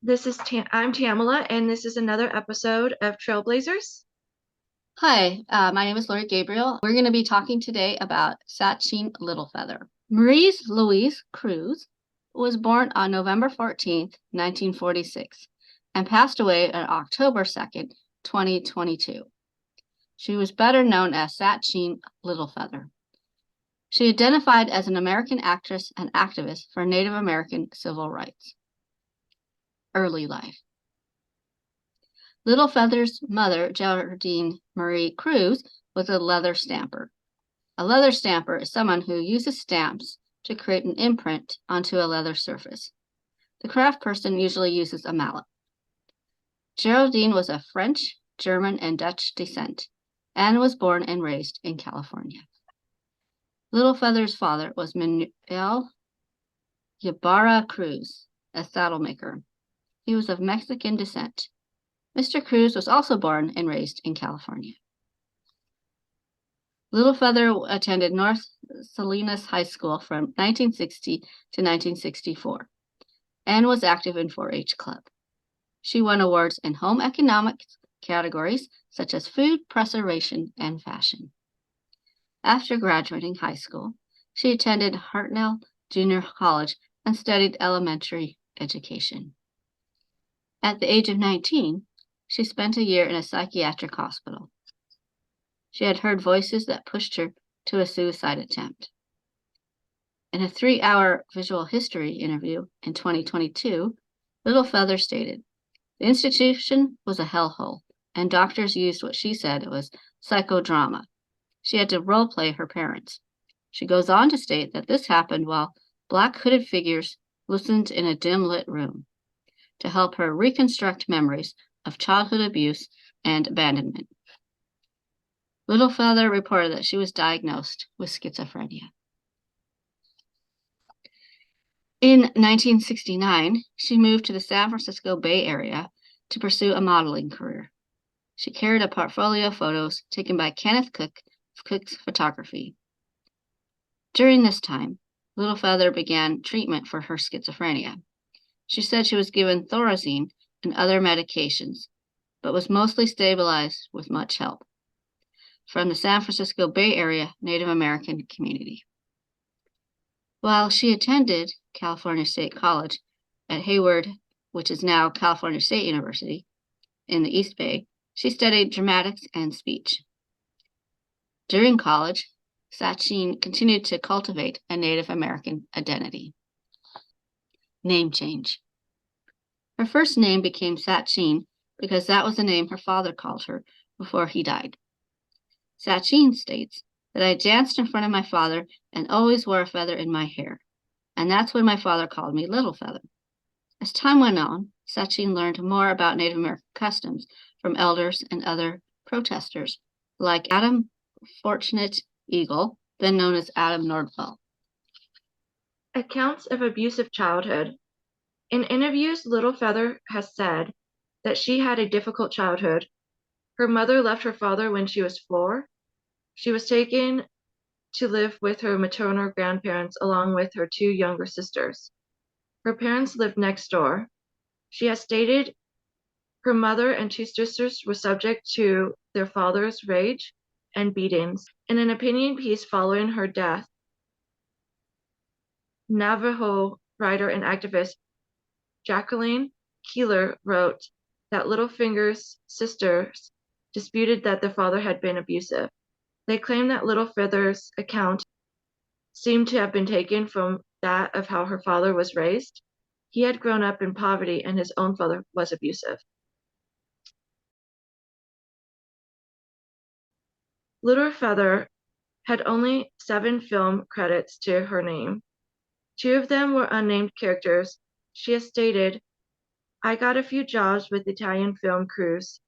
I'm Tamala, and this is another episode of Trailblazers. Hi, my name is Lori Gabriel. We're going to be talking today about Sacheen Littlefeather. Maria Louise Cruise was born on November 14th, 1946, and passed away on October 2nd, 2022. She was better known as Sacheen Littlefeather. She identified as an American actress and activist for Native American civil rights. Early life. Littlefeather's mother, Geraldine Marie Cruise, was a leather stamper. A leather stamper is someone who uses stamps to create an imprint onto a leather surface. The craft person usually uses a mallet. Geraldine was of French, German, and Dutch descent and was born and raised in California. Littlefeather's father was Manuel Ybarra Cruz, a saddle maker. He was of Mexican descent. Mr. Cruz was also born and raised in California. Littlefeather attended North Salinas High School from 1960 to 1964 and was active in 4-H Club. She won awards in home economics categories such as food, preservation, and fashion. After graduating high school, she attended Hartnell Junior College and studied elementary education. At the age of 19, she spent a year in a psychiatric hospital. She had heard voices that pushed her to a suicide attempt. In a 3-hour visual history interview in 2022, Littlefeather stated, "The institution was a hellhole, and doctors used what she said was psychodrama. She had to role-play her parents." She goes on to state that this happened while black hooded figures listened in a dim-lit room to help her reconstruct memories of childhood abuse and abandonment. Littlefeather reported that she was diagnosed with schizophrenia. In 1969, she moved to the San Francisco Bay Area to pursue a modeling career. She carried a portfolio of photos taken by Kenneth Cook of Cook's Photography. During this time, Littlefeather began treatment for her schizophrenia. She said she was given Thorazine and other medications, but was mostly stabilized with much help from the San Francisco Bay Area Native American community. While she attended California State College at Hayward, which is now California State University in the East Bay, she studied dramatics and speech. During college, Sacheen continued to cultivate a Native American identity. Name change. Her first name became Sacheen because that was the name her father called her before he died. Sacheen states that I danced in front of my father and always wore a feather in my hair, and that's when my father called me Littlefeather. As time went on, Sacheen learned more about Native American customs from elders and other protesters, like Adam Fortunate Eagle, then known as Adam Nordwell. Accounts of abusive childhood. In interviews, Littlefeather has said that she had a difficult childhood. Her mother left her father when she was 4. She was taken to live with her maternal grandparents along with her 2 younger sisters. Her parents lived next door. She has stated her mother and 2 sisters were subject to their father's rage and beatings. In an opinion piece following her death, Navajo writer and activist Jacqueline Keeler wrote that Littlefinger's sisters disputed that their father had been abusive. They claimed that Littlefeather's account seemed to have been taken from that of how her father was raised. He had grown up in poverty and his own father was abusive. Littlefeather had only 7 film credits to her name. 2 of them were unnamed characters. She has stated, "I got a few jobs with Italian film crews,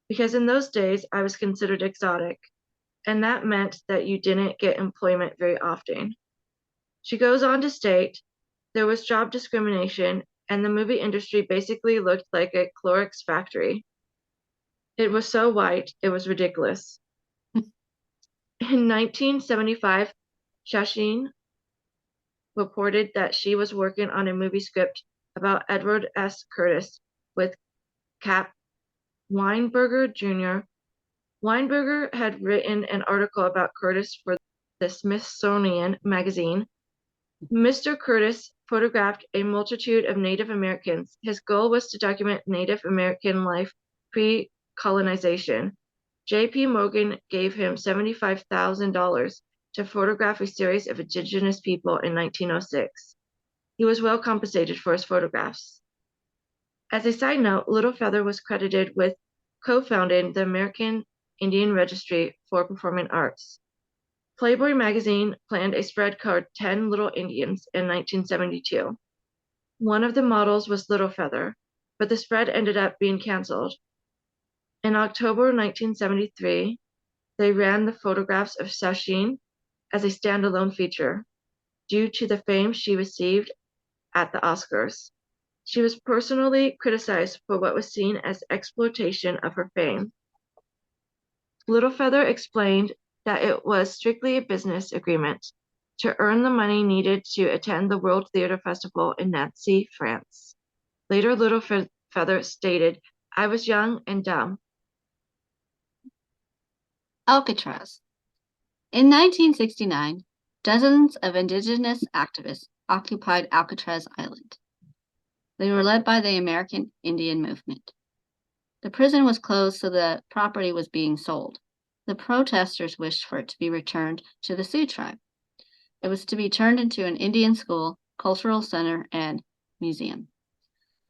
because in those days I was considered exotic, and that meant that you didn't get employment very often." She goes on to state, "There was job discrimination, and the movie industry basically looked like a Clorox factory. It was so white, it was ridiculous." In 1975, Sacheen reported that she was working on a movie script about Edward S. Curtis, with Cap Weinberger Jr. Weinberger had written an article about Curtis for the Smithsonian Magazine. Mr. Curtis photographed a multitude of Native Americans. His goal was to document Native American life pre-colonization. J.P. Morgan gave him $75,000 to photograph a series of indigenous people in 1906. He was well compensated for his photographs. As a side note, Littlefeather was credited with co-founding the American Indian Registry for Performing Arts. Playboy magazine planned a spread called 10 Little Indians in 1972. One of the models was Littlefeather, but the spread ended up being canceled. In October 1973, they ran the photographs of Sacheen as a standalone feature, due to the fame she received at the Oscars. She was personally criticized for what was seen as exploitation of her fame. Littlefeather explained that it was strictly a business agreement to earn the money needed to attend the World Theater Festival in Nancy, France. Later, Littlefeather stated, "I was young and dumb." Alcatraz. In 1969, dozens of indigenous activists occupied Alcatraz Island. They were led by the American Indian movement. The prison was closed, so the property was being sold. The protesters wished for it to be returned to the Sioux tribe. It was to be turned into an Indian school, cultural center, and museum.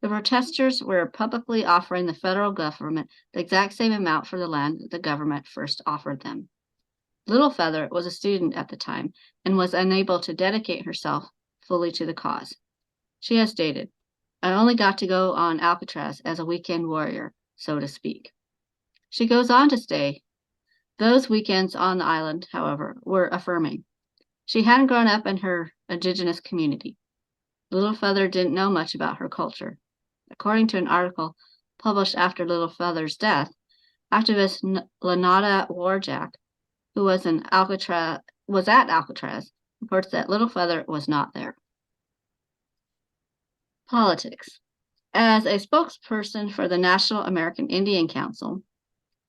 The protesters were publicly offering the federal government the exact same amount for the land that the government first offered them. Littlefeather was a student at the time and was unable to dedicate herself fully to the cause. She has stated, "I only got to go on Alcatraz as a weekend warrior, so to speak." She goes on to say, those weekends on the island, however, were affirming. She hadn't grown up in her indigenous community. Littlefeather didn't know much about her culture. According to an article published after Littlefeather's death, activist Lenata Warjack, who was at Alcatraz, reports that Littlefeather was not there. Politics. As a spokesperson for the National American Indian Council,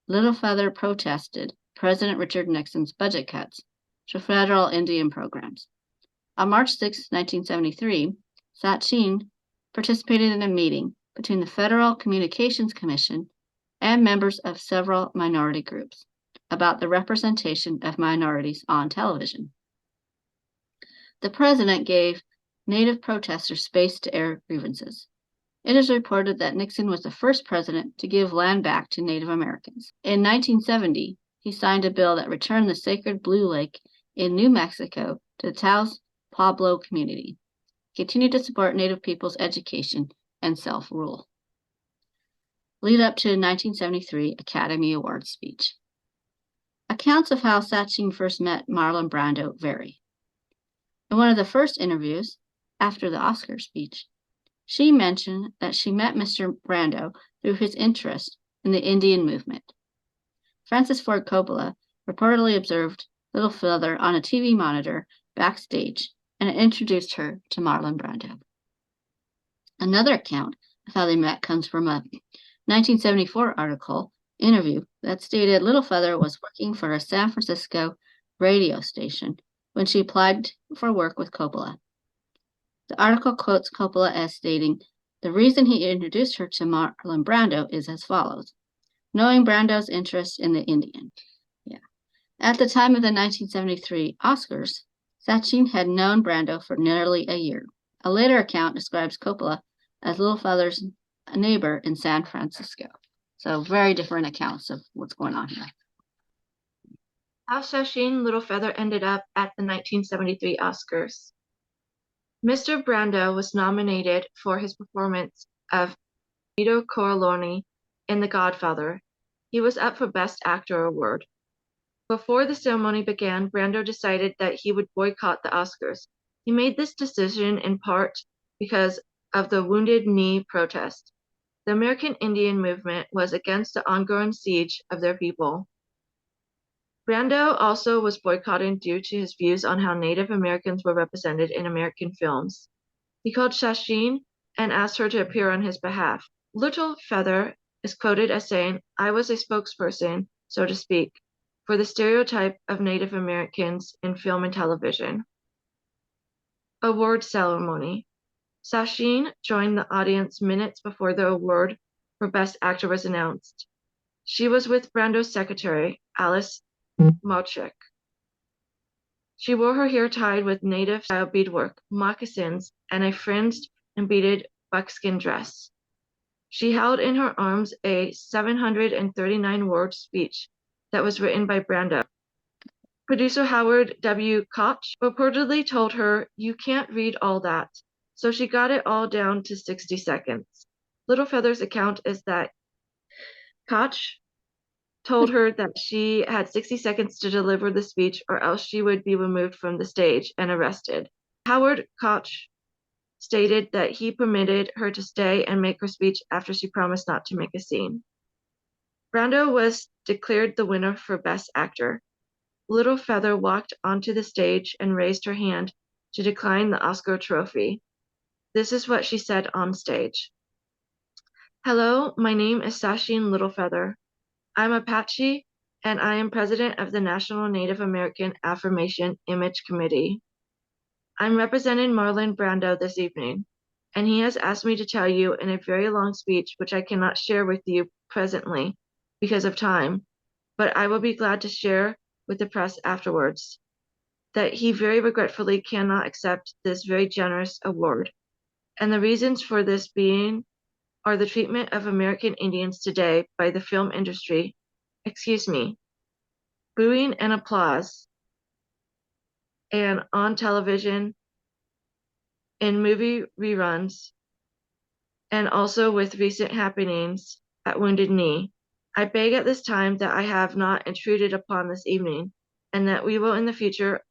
Littlefeather protested President Richard Nixon's budget cuts to federal Indian programs. On March 6, 1973, Sacheen participated in a meeting between the Federal Communications Commission and members of several minority groups about the representation of minorities on television. The president gave Native protesters space to air grievances. It is reported that Nixon was the first president to give land back to Native Americans. In 1970, he signed a bill that returned the sacred Blue Lake in New Mexico to the Taos Pueblo community. He continued to support Native people's education and self-rule. Lead up to the 1973 Academy Awards speech. Accounts of how Sacheen first met Marlon Brando vary. In one of the first interviews, after the Oscar speech, she mentioned that she met Mr. Brando through his interest in the Indian movement. Francis Ford Coppola reportedly observed Littlefeather on a TV monitor backstage and introduced her to Marlon Brando. Another account of how they met comes from a 1974 interview that stated Littlefeather was working for a San Francisco radio station when she applied for work with Coppola. The article quotes Coppola as stating, "The reason he introduced her to Marlon Brando is as follows. Knowing Brando's interest in the Indian." At the time of the 1973 Oscars, Sacheen had known Brando for nearly a year. A later account describes Coppola as Littlefeather's neighbor in San Francisco. So very different accounts of what's going on here. How Sacheen Littlefeather ended up at the 1973 Oscars. Mr. Brando was nominated for his performance of Vito Corleone in The Godfather. He was up for Best Actor award. Before the ceremony began, Brando decided that he would boycott the Oscars. He made this decision in part because of the Wounded Knee protest. The American Indian movement was against the ongoing siege of their people. Brando also was boycotting due to his views on how Native Americans were represented in American films. He called Sacheen and asked her to appear on his behalf. Littlefeather is quoted as saying, "I was a spokesperson, so to speak, for the stereotype of Native Americans in film and television." Award ceremony. Sacheen joined the audience minutes before the award for Best Actor was announced. She was with Brando's secretary, Alice Malchik. She wore her hair tied with native-style beadwork, moccasins, and a fringed and beaded buckskin dress. She held in her arms a 739-word speech that was written by Brando. Producer Howard W. Koch reportedly told her, "You can't read all that," so she got it all down to 60 seconds. Littlefeather's account is that Koch told her that she had 60 seconds to deliver the speech or else she would be removed from the stage and arrested. Howard Koch stated that he permitted her to stay and make her speech after she promised not to make a scene. Brando was declared the winner for Best Actor. Littlefeather walked onto the stage and raised her hand to decline the Oscar trophy. This is what she said on stage. "Hello, my name is Sacheen Littlefeather. I'm Apache, and I am president of the National Native American Affirmation Image Committee. I'm representing Marlon Brando this evening, and he has asked me to tell you in a very long speech which I cannot share with you presently because of time, but I will be glad to share with the press afterwards, that he very regretfully cannot accept this very generous award, and the reasons for this being are the treatment of American Indians today by the film industry, booing and applause, and on television, in movie reruns, and also with recent happenings at Wounded Knee. I beg at this time that I have not intruded upon this evening, and that we will in the future,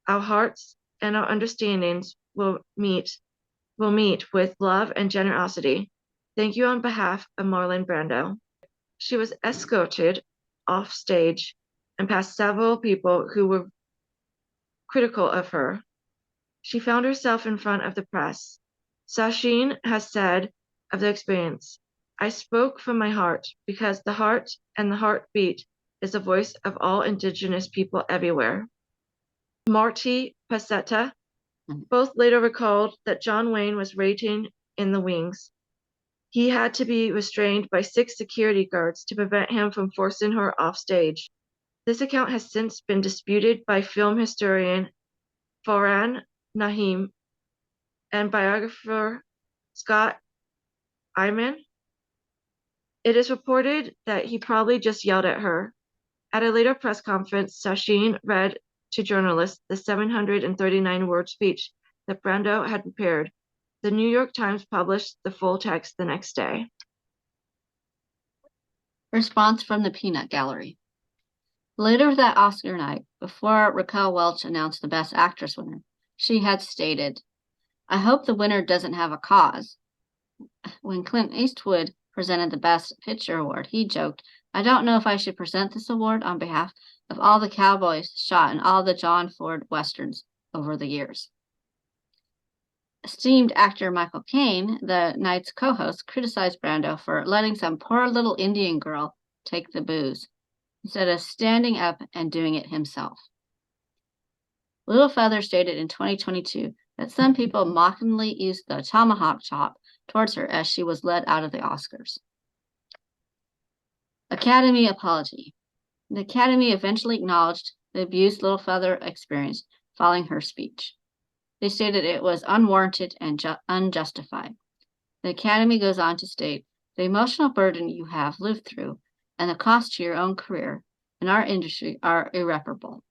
our hearts and our understandings will meet with love and generosity. Thank you on behalf of Marlon Brando." She was escorted off stage and past several people who were critical of her. She found herself in front of the press. Sacheen has said of the experience, "I spoke from my heart because the heart and the heartbeat is the voice of all Indigenous people everywhere." Marty Pasetta both later recalled that John Wayne was waiting in the wings. He had to be restrained by 6 security guards to prevent him from forcing her off stage. This account has since been disputed by film historian Farhan Naheem and biographer Scott Eyman. It is reported that he probably just yelled at her. At a later press conference, Sacheen read to journalists the 739-word speech that Brando had prepared. The New York Times published the full text the next day. Response from the Peanut Gallery. Later that Oscar night, before Raquel Welch announced the Best Actress winner, she had stated, "I hope the winner doesn't have a cause." When Clint Eastwood presented the Best Picture award, he joked, "I don't know if I should present this award on behalf of all the cowboys shot in all the John Ford westerns over the years." Esteemed actor Michael Caine, the night's co-host, criticized Brando for letting some poor little Indian girl take the booze, instead of standing up and doing it himself. Littlefeather stated in 2022 that some people mockingly used the tomahawk chop towards her as she was led out of the Oscars. Academy apology. The Academy eventually acknowledged the abuse Littlefeather experienced following her speech. They stated it was unwarranted and unjustified. The Academy goes on to state, "The emotional burden you have lived through and the cost to your own career in our industry are irreparable.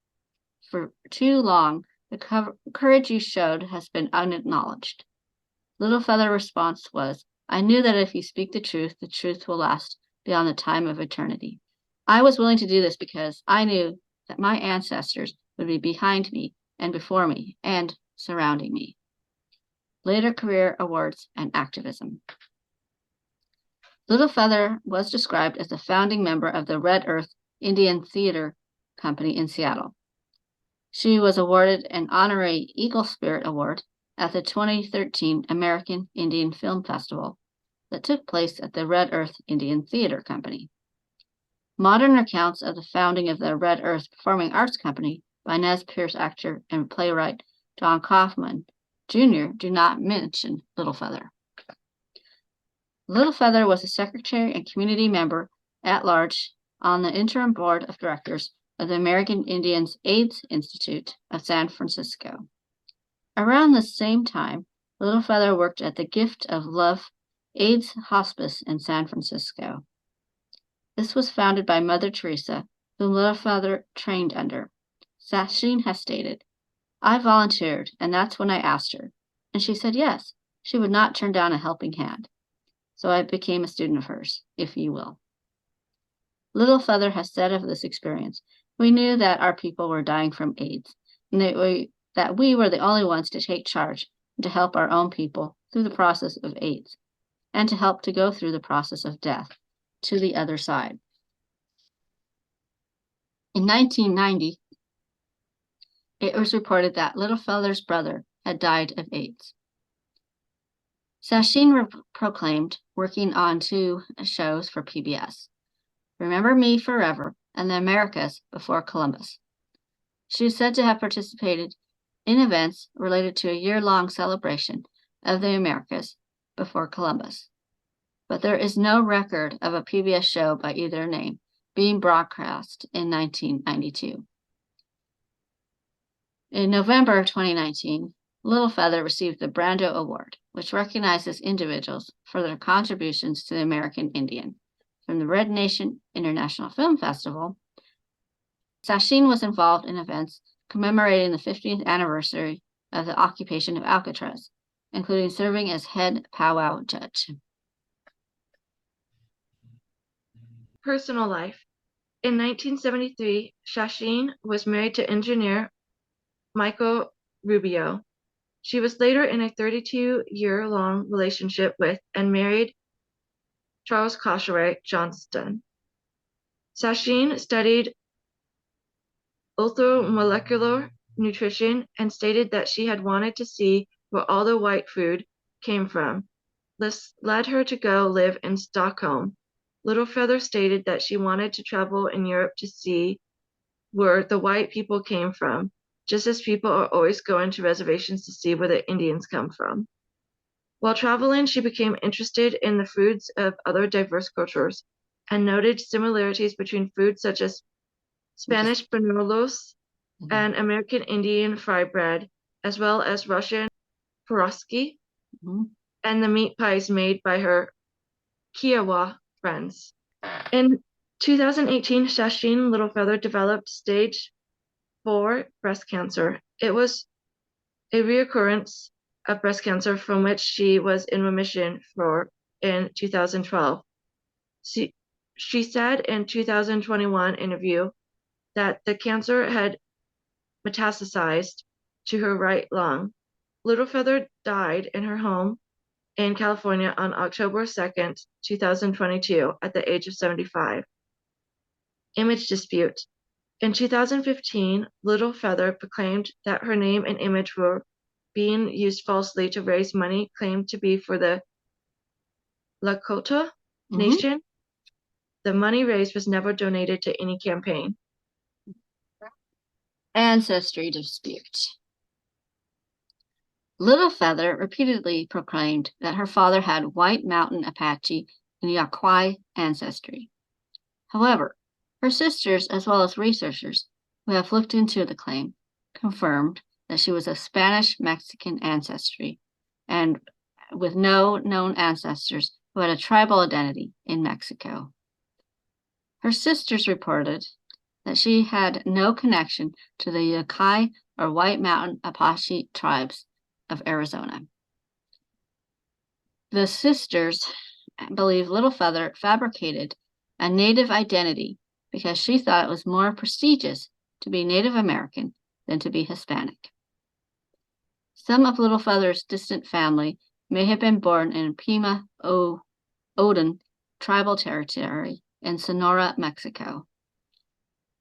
For too long, the courage you showed has been unacknowledged." Littlefeather's response was, "I knew that if you speak the truth will last beyond the time of eternity. I was willing to do this because I knew that my ancestors would be behind me and before me and surrounding me." Later career awards and activism. Littlefeather was described as the founding member of the Red Earth Indian Theater Company in Seattle. She was awarded an honorary Eagle Spirit Award at the 2013 American Indian Film Festival, that took place at the Red Earth Indian Theater Company. Modern accounts of the founding of the Red Earth Performing Arts Company by Nez Perce actor and playwright John Kaufman Jr. do not mention Littlefeather. Littlefeather was a secretary and community member at large on the interim board of directors of the American Indians AIDS Institute of San Francisco. Around the same time, Littlefeather worked at the Gift of Love AIDS Hospice in San Francisco. This was founded by Mother Teresa, whom Littlefeather trained under. Sacheen has stated, "I volunteered, and that's when I asked her, and she said yes, she would not turn down a helping hand. So I became a student of hers, if you will." Littlefeather has said of this experience, "We knew that our people were dying from AIDS, and that we were the only ones to take charge and to help our own people through the process of AIDS, and to help to go through the process of death to the other side." In 1990, it was reported that Littlefeather's brother had died of AIDS. Sacheen proclaimed, working on 2 shows for PBS, Remember Me Forever and The Americas Before Columbus. She is said to have participated in events related to a year-long celebration of the Americas before Columbus, but there is no record of a PBS show by either name being broadcast in 1992. In November 2019, Littlefeather received the Brando Award, which recognizes individuals for their contributions to the American Indian. From the Red Nation International Film Festival, Sacheen was involved in events commemorating the 50th anniversary of the occupation of Alcatraz, including serving as head powwow judge. Personal life. In 1973, Sacheen was married to engineer Michael Rubio. She was later in a 32-year-long relationship with and married Charles Cosheray Johnston. Sacheen studied orthomolecular nutrition and stated that she had wanted to see where all the white food came from. This led her to go live in Stockholm. Littlefeather stated that she wanted to travel in Europe to see where the white people came from, just as people are always going to reservations to see where the Indians come from. While traveling, she became interested in the foods of other diverse cultures and noted similarities between foods such as Spanish buñuelos and American Indian fry bread, as well as Russian pierogi and the meat pies made by her Kiowa friends. In 2018, Sacheen Littlefeather developed stage 4 breast cancer. It was a reoccurrence of breast cancer from which she was in remission for in 2012. She said in 2021 interview that the cancer had metastasized to her right lung. Littlefeather died in her home in California on October 2nd, 2022, at the age of 75. Image dispute. In 2015, Littlefeather proclaimed that her name and image were being used falsely to raise money claimed to be for the Lakota Nation. The money raised was never donated to any campaign. Ancestry dispute. Littlefeather repeatedly proclaimed that her father had White Mountain Apache and Yaqui ancestry. However, her sisters, as well as researchers who have looked into the claim, confirmed that she was of Spanish-Mexican ancestry and with no known ancestors who had a tribal identity in Mexico. Her sisters reported that she had no connection to the Yaqui or White Mountain Apache tribes of Arizona. The sisters believe Littlefeather fabricated a Native identity because she thought it was more prestigious to be Native American than to be Hispanic. Some of Littlefeather's distant family may have been born in Pima Odin tribal territory in Sonora, Mexico.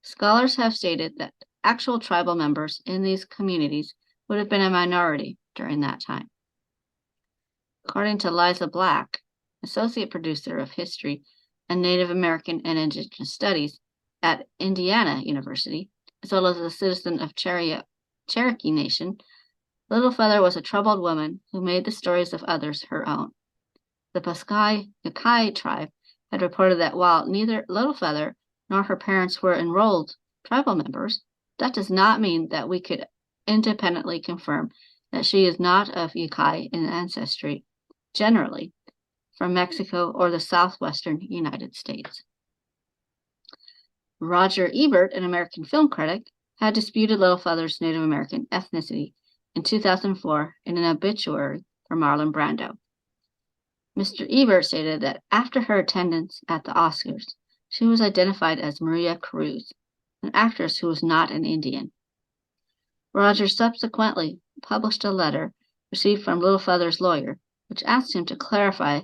Scholars have stated that actual tribal members in these communities would have been a minority during that time. According to Liza Black, associate producer of history and Native American and Indigenous Studies at Indiana University, as well as a citizen of Cherokee Nation, Littlefeather was a troubled woman who made the stories of others her own. The Paskai Yakai tribe had reported that while neither Littlefeather nor her parents were enrolled tribal members, that does not mean that we could independently confirm that she is not of Yakai in ancestry, generally, from Mexico or the southwestern United States. Roger Ebert, an American film critic, had disputed Littlefeather's Native American ethnicity in 2004 in an obituary for Marlon Brando. Mr. Ebert stated that after her attendance at the Oscars, she was identified as Maria Cruz, an actress who was not an Indian. Roger subsequently published a letter received from Littlefeather's lawyer, which asked him to clarify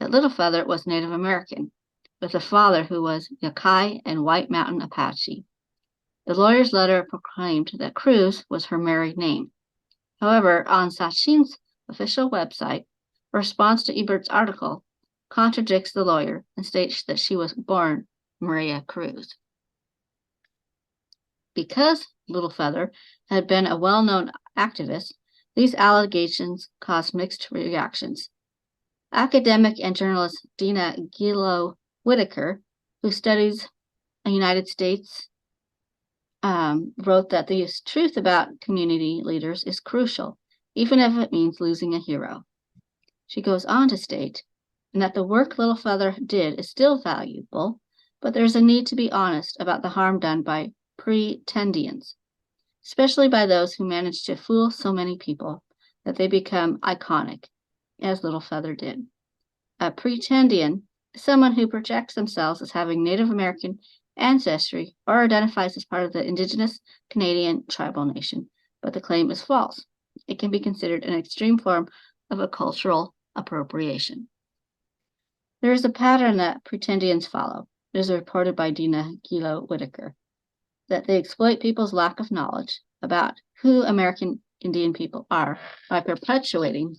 that Littlefeather was Native American, with a father who was Yakai and White Mountain Apache. The lawyer's letter proclaimed that Cruz was her married name. However, on Sacheen's official website, a response to Ebert's article contradicts the lawyer and states that she was born Maria Cruz. Because Littlefeather had been a well-known activist, these allegations caused mixed reactions. Academic and journalist Dina Gilo Whitaker, who studies the United States, wrote that the truth about community leaders is crucial, even if it means losing a hero. She goes on to state that the work Littlefeather did is still valuable, but there's a need to be honest about the harm done by pretendians, especially by those who manage to fool so many people that they become iconic, as Littlefeather did. A pretendian is someone who projects themselves as having Native American ancestry or identifies as part of the Indigenous Canadian tribal nation, but the claim is false. It can be considered an extreme form of a cultural appropriation. There is a pattern that pretendians follow. It is reported by Dina Gilo Whitaker that they exploit people's lack of knowledge about who American Indian people are by perpetuating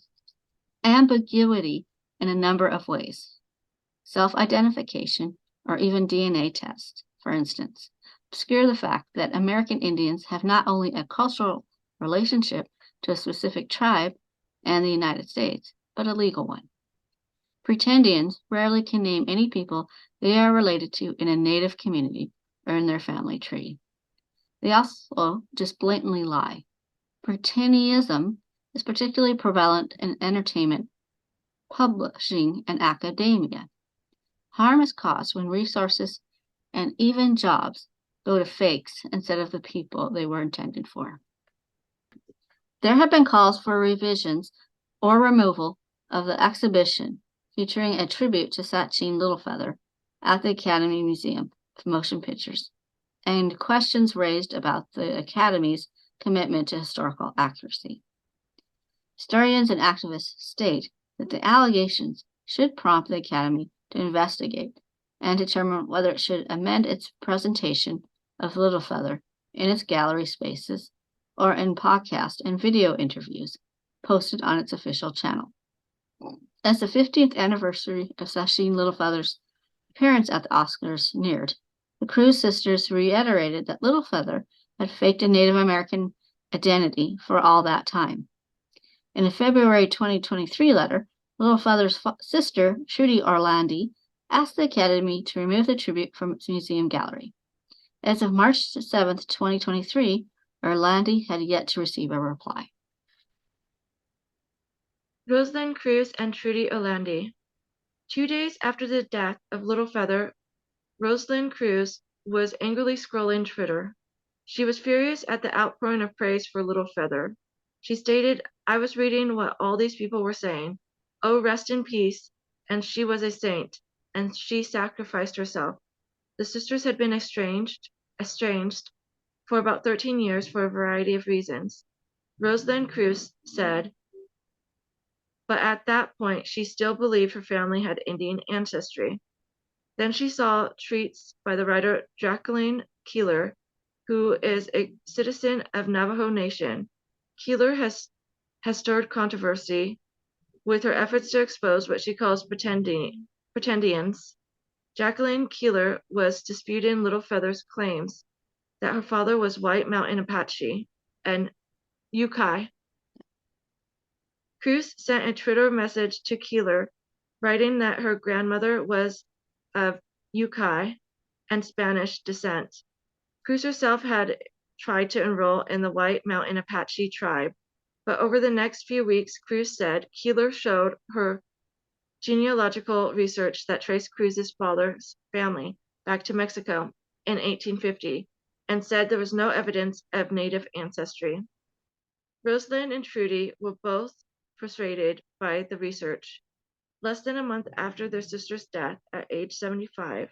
ambiguity in a number of ways. Self-identification or even DNA tests, for instance, obscure the fact that American Indians have not only a cultural relationship to a specific tribe and the United States, but a legal one. Pretendians rarely can name any people they are related to in a native community or in their family tree. They also just blatantly lie. Pretendianism is particularly prevalent in entertainment, publishing, and academia. Harm is caused when resources and even jobs go to fakes instead of the people they were intended for. There have been calls for revisions or removal of the exhibition featuring a tribute to Sacheen Littlefeather at the Academy Museum of Motion Pictures, and questions raised about the Academy's commitment to historical accuracy. Historians and activists state that the allegations should prompt the Academy to investigate and determine whether it should amend its presentation of Littlefeather in its gallery spaces or in podcast and video interviews posted on its official channel. As the 50th anniversary of Sacheen Littlefeather's appearance at the Oscars neared, the Cruise sisters reiterated that Littlefeather had faked a Native American identity for all that time. In a February 2023 letter, Littlefeather's sister, Trudy Orlandi, asked the Academy to remove the tribute from its museum gallery. As of March 7, 2023, Orlandi had yet to receive a reply. Rosalind Cruise and Trudy Orlandi. 2 days after the death of Littlefeather, Rosalind Cruise was angrily scrolling Twitter. She was furious at the outpouring of praise for Littlefeather. She stated, "I was reading what all these people were saying. Oh, rest in peace, and she was a saint, and she sacrificed herself." The sisters had been estranged for about 13 years for a variety of reasons. Rosalind Cruise said, but at that point she still believed her family had Indian ancestry. Then she saw tweets by the writer Jacqueline Keeler, who is a citizen of Navajo Nation. Keeler has stirred controversy with her efforts to expose what she calls pretendians. Jacqueline Keeler was disputing Littlefeather's claims that her father was White Mountain Apache and Yukai. Cruise sent a Twitter message to Keeler, writing that her grandmother was of Yukai and Spanish descent. Cruise herself had tried to enroll in the White Mountain Apache tribe, but over the next few weeks, Cruise said Keeler showed her genealogical research that traced Cruise's father's family back to Mexico in 1850 and said there was no evidence of native ancestry. Rosalind and Trudy were both persuaded by the research. Less than a month after their sister's death at age 75,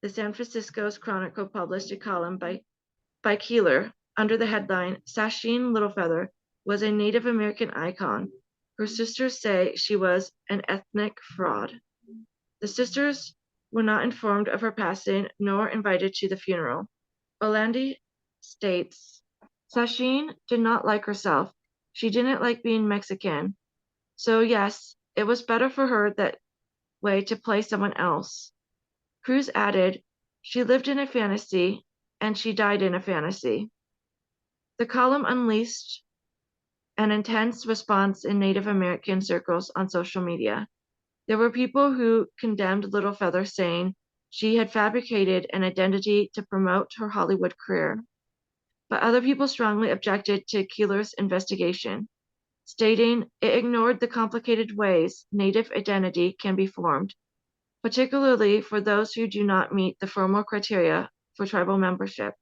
the San Francisco Chronicle published a column by Keeler under the headline, Sacheen Littlefeather was a Native American icon. Her sisters say she was an ethnic fraud. The sisters were not informed of her passing nor invited to the funeral. Orlandi states, Sacheen did not like herself. She didn't like being Mexican. So yes, it was better for her that way to play someone else. Cruise added, she lived in a fantasy and she died in a fantasy. The column unleashed an intense response in Native American circles on social media. There were people who condemned Littlefeather, saying she had fabricated an identity to promote her Hollywood career. But other people strongly objected to Keeler's investigation, stating it ignored the complicated ways Native identity can be formed, particularly for those who do not meet the formal criteria for tribal membership.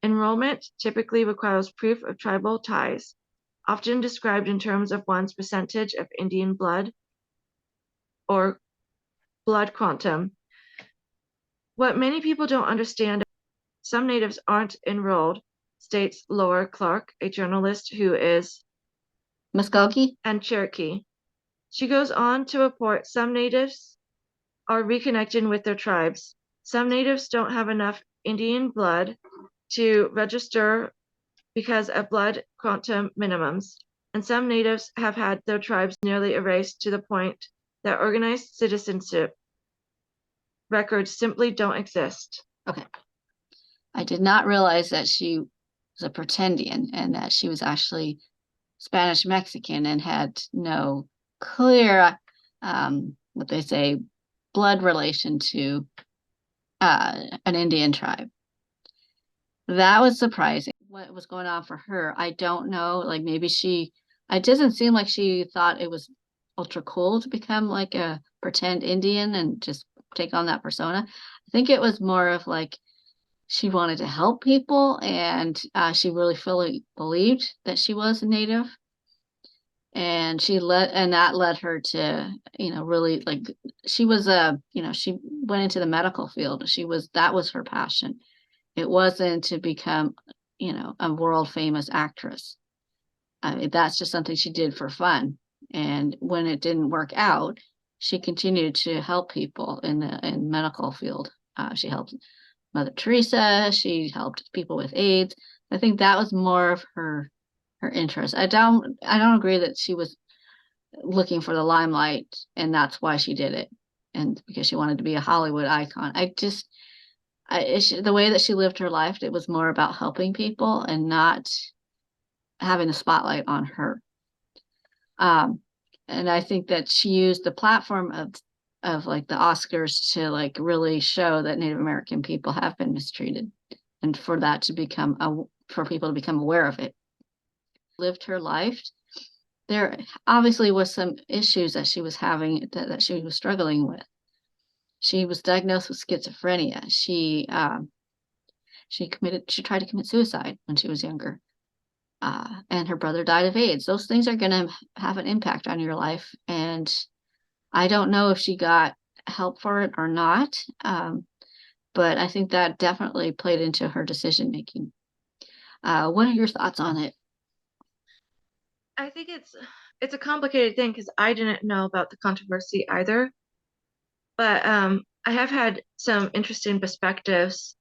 Enrollment typically requires proof of tribal ties, often described in terms of one's percentage of Indian blood or blood quantum. What many people don't understand, some natives aren't enrolled, states Laura Clark, a journalist who is Muskogee? and Cherokee. She goes on to report some natives are reconnecting with their tribes. Some natives don't have enough Indian blood to register because of blood quantum minimums, and some natives have had their tribes nearly erased to the point that organized citizenship records simply don't exist. Okay. I did not realize that she was a pretendian and that she was actually Spanish Mexican and had no clear, what they say, blood relation to an Indian tribe. That was surprising. What was going on for her? I don't know. Like maybe it doesn't seem like she thought it was ultra cool to become like a pretend Indian and just take on that persona. I think it was more of like she wanted to help people and she really fully believed that she was a native. And that led her to, really like she was she went into the medical field. That was her passion. It wasn't to become, a world famous actress. That's just something she did for fun. And when it didn't work out, she continued to help people in the medical field. She helped Mother Teresa. She helped people with AIDS. I think that was more of her interest. I don't agree that she was looking for the limelight and that's why she did it, and because she wanted to be a Hollywood icon. The way that she lived her life, it was more about helping people and not having the spotlight on her. And I think that she used the platform of like the Oscars to like really show that Native American people have been mistreated, and for that to for people to become aware of it. Lived her life. There obviously was some issues that she was having, that she was struggling with. She was diagnosed with schizophrenia. She tried to commit suicide when she was younger. And her brother died of AIDS. Those things are going to have an impact on your life. And I don't know if she got help for it or not. But I think that definitely played into her decision making. What are your thoughts on it? I think it's a complicated thing because I didn't know about the controversy either. But I have had some interesting perspectives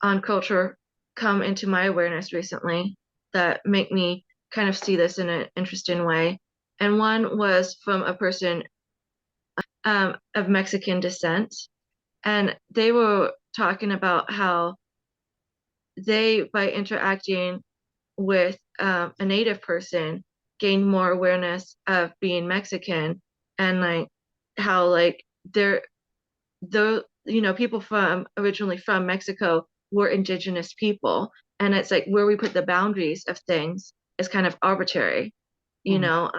on culture come into my awareness recently that make me kind of see this in an interesting way. and one was from a person of Mexican descent. And they were talking about how they, by interacting with a native person, gained more awareness of being Mexican, and like how like they're people from originally from Mexico were indigenous people, and it's like where we put the boundaries of things is kind of arbitrary, you Mm. know.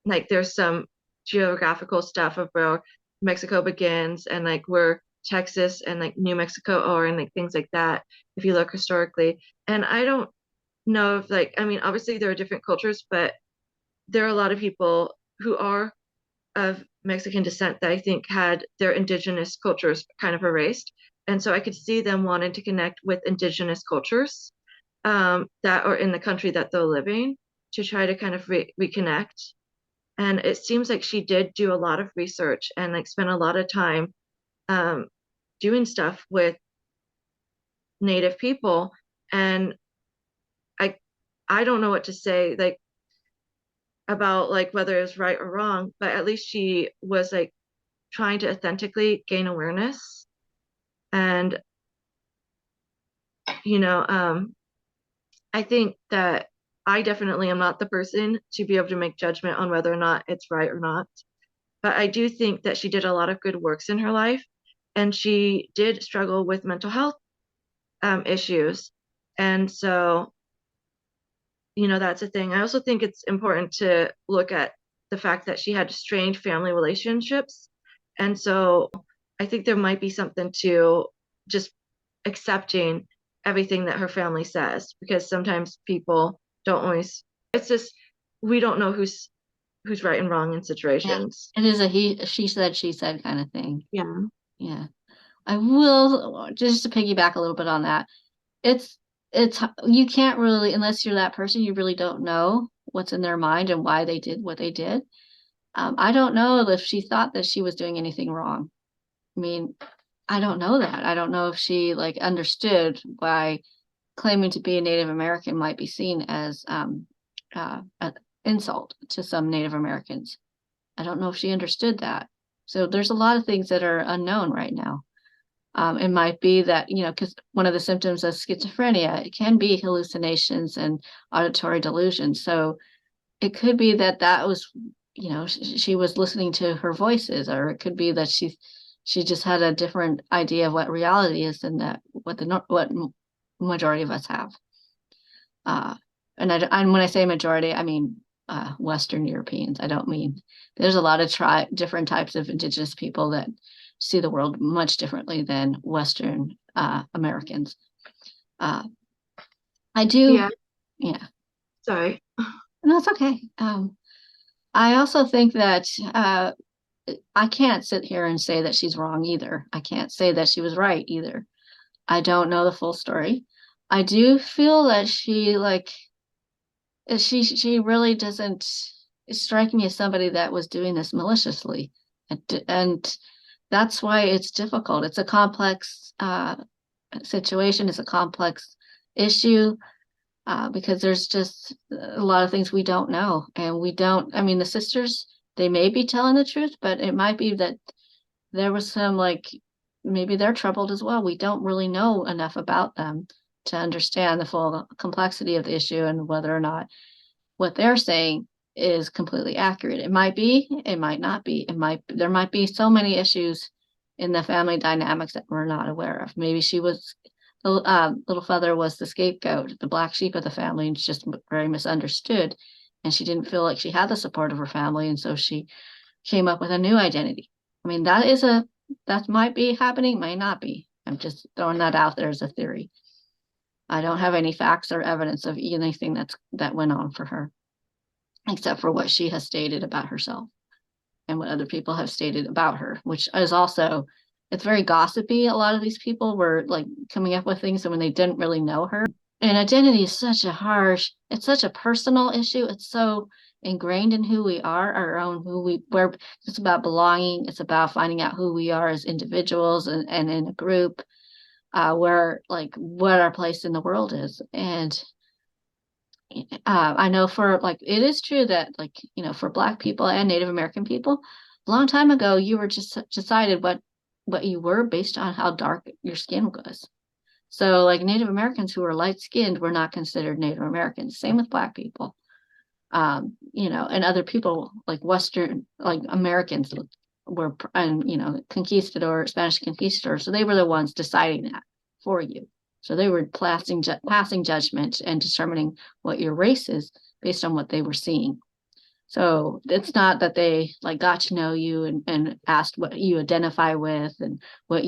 Like there's some geographical stuff of where Mexico begins and like where Texas and like New Mexico are and like things like that if you look historically. And I don't know if like I mean obviously there are different cultures, but there are a lot of people who are of Mexican descent that I think had their indigenous cultures kind of erased. And so I could see them wanting to connect with indigenous cultures that are in the country that they're living to try to kind of reconnect. And it seems like she did do a lot of research and like spent a lot of time um, doing stuff with Native people. And I I don't know what to say like about like whether it's right or wrong, but at least she was like trying to authentically gain awareness. And you know, I think that I definitely am not the person to be able to make judgment on whether or not it's right or not. But I do think that she did a lot of good works in her life, and she did struggle with mental health issues. And so, that's a thing. I also think it's important to look at the fact that she had strained family relationships. And so I think there might be something to just accepting everything that her family says, because sometimes people don't always, it's just, we don't know who's right and wrong in Yeah, situations. it is a she said, she said kind of thing. Yeah. Yeah. I will just to piggyback a little bit on that. It's it's you can't really, unless you're that person, you really don't know what's in their mind and why they did what they did. I don't know if she thought that she was doing anything wrong. I mean, I don't know that. I don't know if she like understood why claiming to be a Native American might be seen as an insult to some Native Americans. I don't know if she understood that. So there's a lot of things that are unknown right now. It might be that, because one of the symptoms of schizophrenia, it can be hallucinations and auditory delusions. So it could be that that was, she was listening to her voices, or it could be that she just had a different idea of what reality is than that what majority of us have. Uh, and when I say majority, I mean Western Europeans. I don't mean there's a lot of different types of indigenous people that see the world much differently than Western Americans. Uh, I do, Yeah. yeah. Sorry. No, it's okay. I also think that I can't sit here and say that she's wrong either. I can't say that she was right either. I don't know the full story. I do feel that she really doesn't strike me as somebody that was doing this maliciously, and that's why it's difficult. It's a complex situation. It's a complex issue because there's just a lot of things we don't know, and we don't. I mean, the sisters, they may be telling the truth, but it might be that there was some like maybe they're troubled as well. We don't really know enough about them to understand the full complexity of the issue and whether or not what they're saying is completely accurate. It might be, it might not be. There might be so many issues in the family dynamics that we're not aware of. Maybe she was Littlefeather was the scapegoat, the black sheep of the family, and just very misunderstood. And she didn't feel like she had the support of her family, and so she came up with a new identity. I mean, that might be happening, might not be. I'm just throwing that out there as a theory. I don't have any facts or evidence of anything that went on for her, except for what she has stated about herself and what other people have stated about her, which is also it's very gossipy. A lot of these people were like coming up with things when they didn't really know her. And identity is it's such a personal issue. It's so ingrained in who we are, our own where it's about belonging. It's about finding out who we are as individuals and in a group, where like what our place in the world is. And I know for like it is true that like for Black people and Native American people, a long time ago you were just decided what you were based on how dark your skin was. So like Native Americans who were light skinned were not considered Native Americans. Same with Black people. And other people like Western, like Americans were, and Spanish conquistadors. So they were the ones deciding that for you. So they were passing judgment and determining what your race is based on what they were seeing. So it's not that they like got to know you and asked what you identify with and what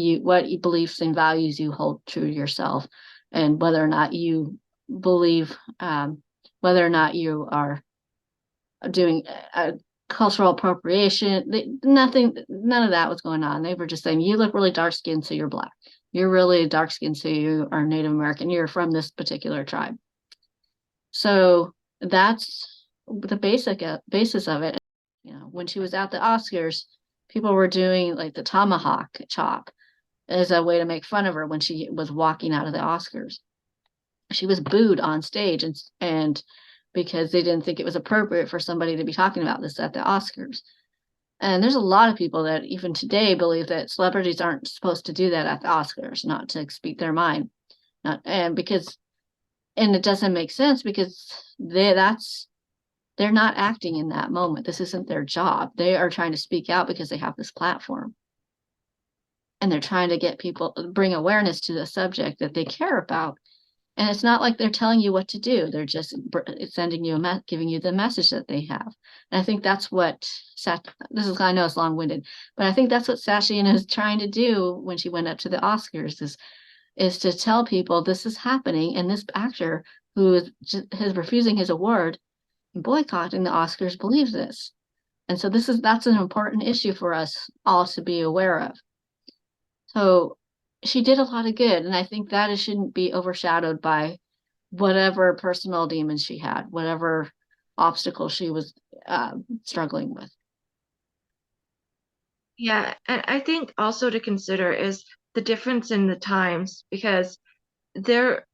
beliefs and values you hold true to yourself, and whether or not you believe, whether or not you are doing cultural appropriation. None of that was going on. They were just saying, you look really dark skinned, so you're Black. You're really dark skinned, so you are Native American. You're from this particular tribe. So that's the basis of it. When she was at the Oscars, people were doing like the tomahawk chop as a way to make fun of her when she was walking out of the Oscars. She was booed on stage and because they didn't think it was appropriate for somebody to be talking about this at the Oscars. And there's a lot of people that even today believe that celebrities aren't supposed to do that at the Oscars, not to speak their mind. Not and because and it doesn't make sense because they're not acting in that moment. This isn't their job. They are trying to speak out because they have this platform. And they're trying to get people bring awareness to the subject that they care about. And it's not like they're telling you what to do. They're just sending you giving you the message that they have. And I think that's what I know it's long-winded, but I think that's what Sacheen is trying to do when she went up to the Oscars is to tell people this is happening, and this actor who is refusing his award and boycotting the Oscars believes this. And so that's an important issue for us all to be aware of. So she did a lot of good, and I think that it shouldn't be overshadowed by whatever personal demons she had, whatever obstacle she was struggling with. Yeah, and I think also to consider is the difference in the times because there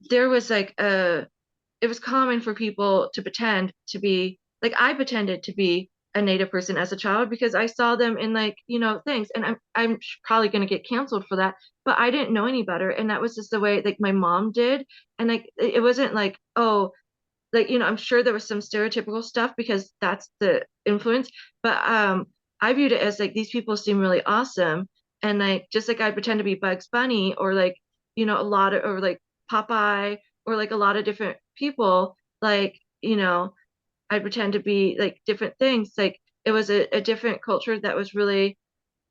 there was like a it was common for people to pretend to be like I pretended to be a native person as a child because I saw them in like things, and I'm probably going to get canceled for that, but I didn't know any better, and that was just the way like my mom did, and like it wasn't like, oh, like I'm sure there was some stereotypical stuff because that's the influence, but I viewed it as like these people seem really awesome, and like just like I pretend to be Bugs Bunny or like a lot of or like Popeye or like a lot of different people, like I pretend to be like different things. Like it was a different culture that was really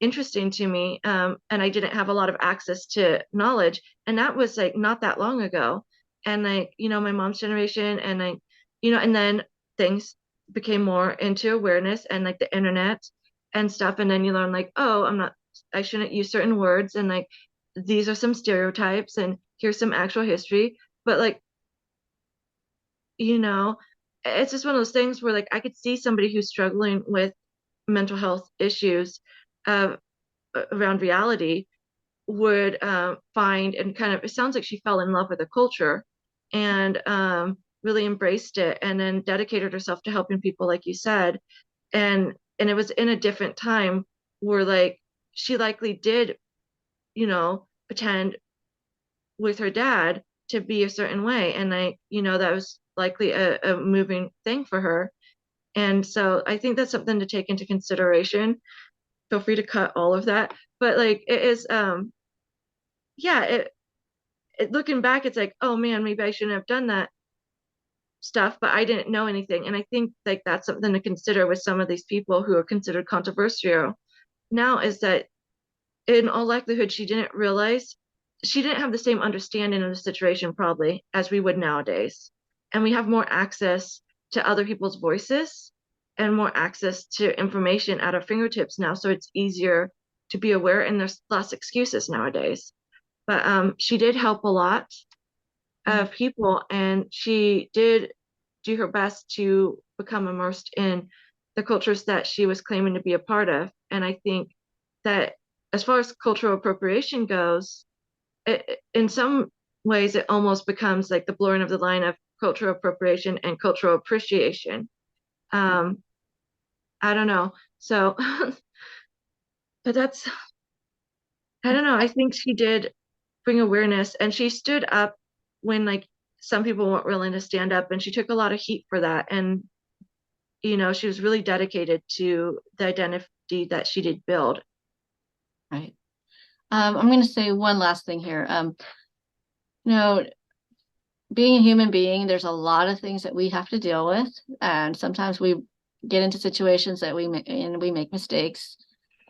interesting to me, and I didn't have a lot of access to knowledge, and that was like not that long ago. And like my mom's generation, and like and then things became more into awareness and like the internet and stuff, and then you learn like, oh, I shouldn't use certain words, and like these are some stereotypes, and here's some actual history. But like you know it's just one of those things where like I could see somebody who's struggling with mental health issues uh, around reality would find and kind of, it sounds like she fell in love with the culture and really embraced it and then dedicated herself to helping people like you said, and it was in a different time where like she likely did pretend with her dad to be a certain way, and like that was likely a moving thing for her. And so I think that's something to take into consideration. Feel free to cut all of that, but like it is yeah, looking back it's like, oh man, maybe I shouldn't have done that stuff, but I didn't know anything. And I think like that's something to consider with some of these people who are considered controversial now, is that in all likelihood she didn't have the same understanding of the situation probably as we would nowadays, and we have more access to other people's voices and more access to information at our fingertips now, so it's easier to be aware and there's less excuses nowadays. But she did help a lot of people, and she did do her best to become immersed in the cultures that she was claiming to be a part of. And I think that as far as cultural appropriation goes, in some ways it almost becomes like the blurring of the line of cultural appropriation and cultural appreciation. Um, I don't know. So, but that's, I don't know. I think she did bring awareness and she stood up when like some people weren't willing to stand up, and she took a lot of heat for that. And, she was really dedicated to the identity that she did build. Right. I'm going to say one last thing here. You know, being a human being, there's a lot of things that we have to deal with, and sometimes we get into situations that we make mistakes,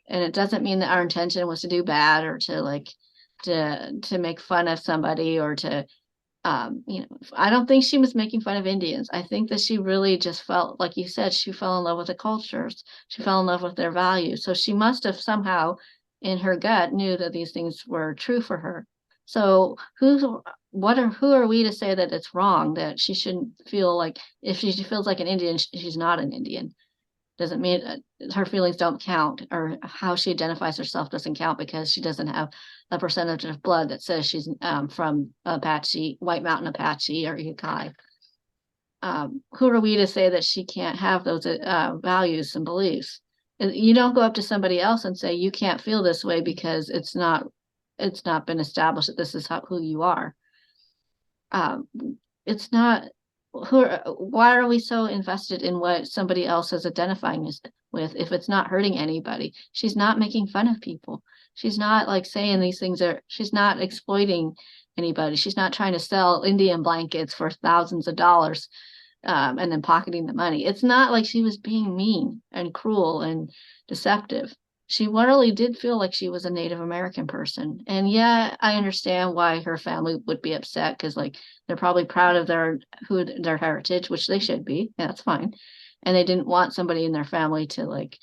and it doesn't mean that our intention was to do bad or to like to make fun of somebody or to I don't think she was making fun of Indians. I think that she really just felt, like you said, she fell in love with the cultures. She fell in love with their values. So she must have somehow in her gut knew that these things were true for her. So who are we to say that it's wrong, that she shouldn't feel like, if she feels like an Indian, she's not an Indian? Doesn't mean her feelings don't count, or how she identifies herself doesn't count, because she doesn't have a percentage of blood that says she's from Apache, White Mountain Apache or Yukon. Who are we to say that she can't have those values and beliefs? You don't go up to somebody else and say you can't feel this way because it's not been established that this is who you are. um, it's not why are we so invested in what somebody else is identifying us with if it's not hurting anybody? She's not making fun of people. She's not like saying these things are, she's not exploiting anybody. She's not trying to sell Indian blankets for thousands of dollars, and then pocketing the money. It's not like she was being mean and cruel and deceptive. She literally did feel like she was a Native American person. And yeah, I understand why her family would be upset, because like they're probably proud of their heritage, which they should be. Yeah, that's fine. And they didn't want somebody in their family to like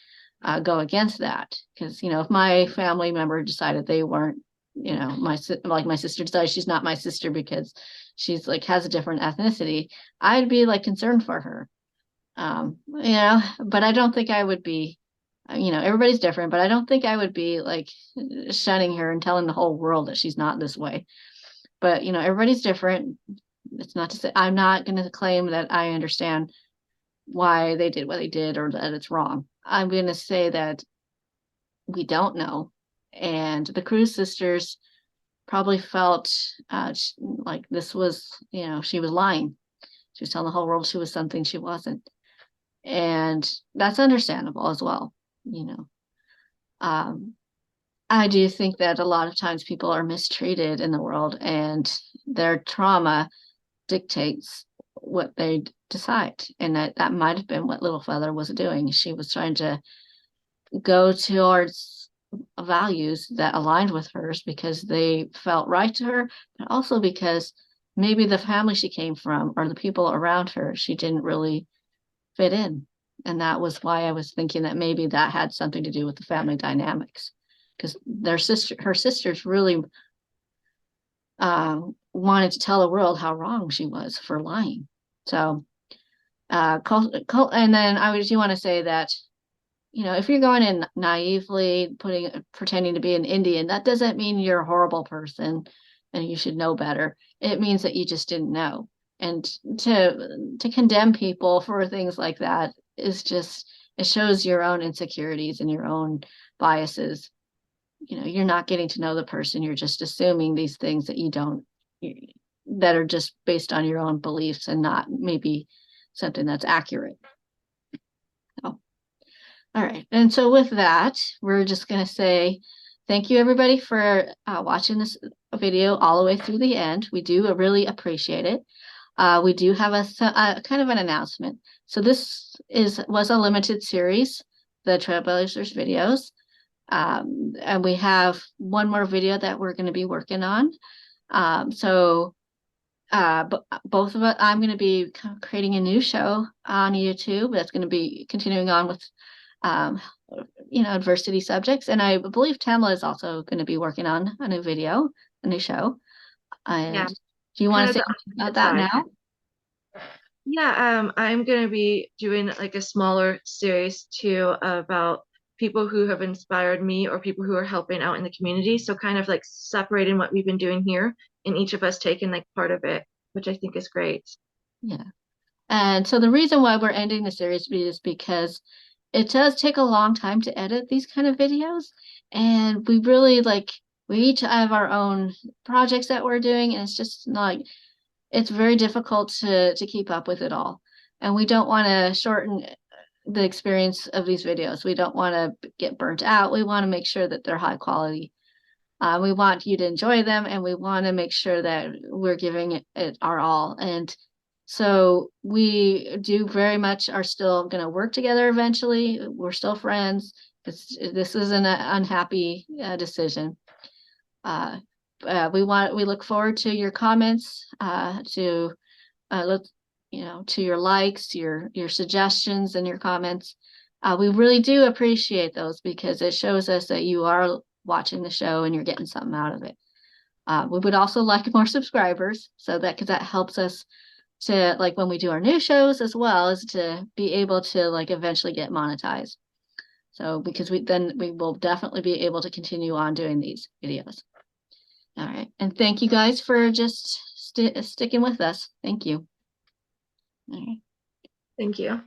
go against that. Because if my family member decided they weren't, my sister decided she's not my sister because she's like has a different ethnicity, I'd be like concerned for her. But I don't think I would be, everybody's different, but I don't think I would be like shunning her and telling the whole world that she's not this way. But, everybody's different. It's not to say I'm not going to claim that I understand why they did what they did or that it's wrong. I'm going to say that we don't know. And the Cruise sisters probably felt like this was, she was lying. She was telling the whole world she was something she wasn't. And that's understandable as well. you know um I do think that a lot of times people are mistreated in the world, and their trauma dictates what they decide, and that might have been what Littlefeather was doing. She was trying to go towards values that aligned with hers because they felt right to her, but also because maybe the family she came from or the people around her, she didn't really fit in. And that was why I was thinking that maybe that had something to do with the family dynamics, because her sisters really wanted to tell the world how wrong she was for lying. So, and then I do want to say that, if you're going in naively, pretending to be an Indian, that doesn't mean you're a horrible person and you should know better. It means that you just didn't know. And to condemn people for things like that is just, it shows your own insecurities and your own biases. You're not getting to know the person. You're just assuming these things that you don't, that are just based on your own beliefs and not maybe something that's accurate. So, all right. And so with that, we're just going to say thank you, everybody, for watching this video all the way through the end. We do really appreciate it. We do have a kind of an announcement. So this was a limited series, the Trailblazers videos. And we have one more video that we're going to be working on. Both of us, I'm going to be creating a new show on YouTube that's going to be continuing on with, um, adversity subjects. And I believe Tamla is also going to be working on a new show. Yeah, And do you want kind to of say the anything about opposite that side. now? Yeah, I'm gonna be doing like a smaller series too about people who have inspired me or people who are helping out in the community. So kind of like separating what we've been doing here and each of us taking like part of it, which I think is great. Yeah. And so the reason why we're ending the series is because it does take a long time to edit these kind of videos. And we really we each have our own projects that we're doing, and it's just not, it's very difficult to keep up with it all. And we don't want to shorten the experience of these videos. We don't want to get burnt out. We want to make sure that they're high quality. We want you to enjoy them, and we want to make sure that we're giving it our all. And so we do very much are still going to work together eventually. We're still friends. This isn't an unhappy decision. Uh, we look forward to your comments, to look, to your likes, your suggestions and your comments. We really do appreciate those because it shows us that you are watching the show and you're getting something out of it. We would also like more subscribers, so that because that helps us to, like, when we do our new shows as well, as to be able to eventually get monetized. So because we will definitely be able to continue on doing these videos. All right, and thank you guys for just sticking with us. Thank you. All right. Thank you.